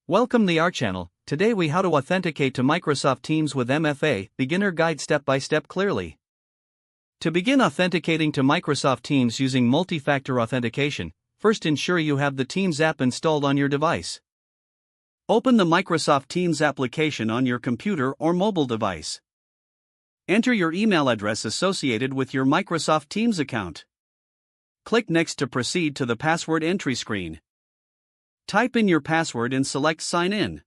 Welcome to our channel. Today we how to authenticate to Microsoft Teams with MFA, beginner guide step by step clearly. To begin authenticating to Microsoft Teams using multi-factor authentication, first ensure you have the Teams app installed on your device. Open the Microsoft Teams application on your computer or mobile device. Enter your email address associated with your Microsoft Teams account. Click Next to proceed to the password entry screen. Type in your password and select Sign In.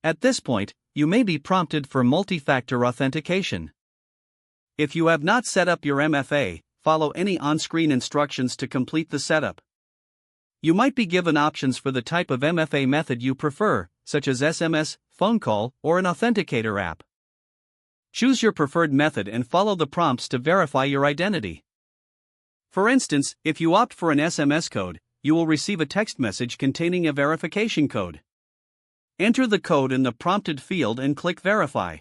At this point, you may be prompted for multi-factor authentication. If you have not set up your MFA, follow any on-screen instructions to complete the setup. You might be given options for the type of MFA method you prefer, such as SMS, phone call, or an authenticator app. Choose your preferred method and follow the prompts to verify your identity. For instance, if you opt for an SMS code, you will receive a text message containing a verification code. Enter the code in the prompted field and click Verify.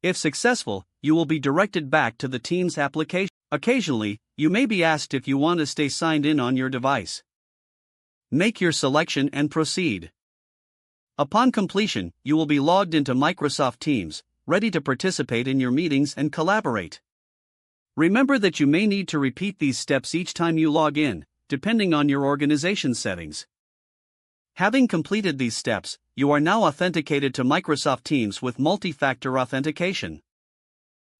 If successful, you will be directed back to the Teams application. Occasionally, you may be asked if you want to stay signed in on your device. Make your selection and proceed. Upon completion, you will be logged into Microsoft Teams, ready to participate in your meetings and collaborate. Remember that you may need to repeat these steps each time you log in, depending on your organization settings. Having completed these steps, you are now authenticated to Microsoft Teams with multi-factor authentication.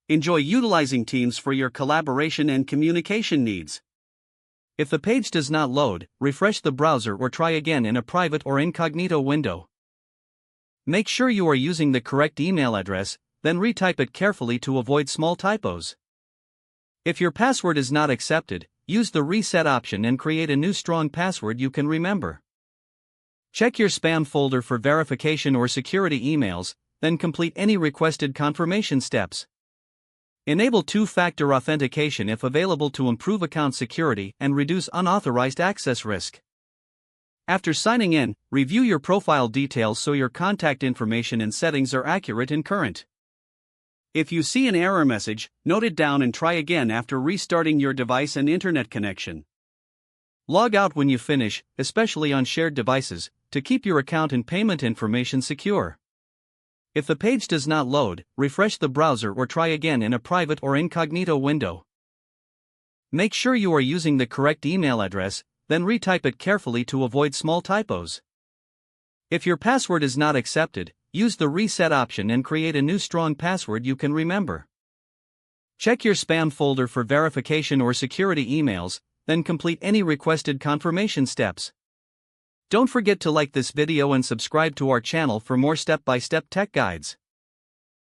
Enjoy utilizing Teams for your collaboration and communication needs. If the page does not load, refresh the browser or try again in a private or incognito window. Make sure you are using the correct email address, then retype it carefully to avoid small typos. If your password is not accepted, use the reset option and create a new strong password you can remember. Check your spam folder for verification or security emails, then complete any requested confirmation steps. Enable two-factor authentication if available to improve account security and reduce unauthorized access risk. After signing in, review your profile details so your contact information and settings are accurate and current. If you see an error message, note it down and try again after restarting your device and internet connection. Log out when you finish, especially on shared devices, to keep your account and payment information secure. If the page does not load, refresh the browser or try again in a private or incognito window. Make sure you are using the correct email address, then retype it carefully to avoid small typos. If your password is not accepted, use the reset option and create a new strong password you can remember. Check your spam folder for verification or security emails, then complete any requested confirmation steps. Don't forget to like this video and subscribe to our channel for more step-by-step tech guides.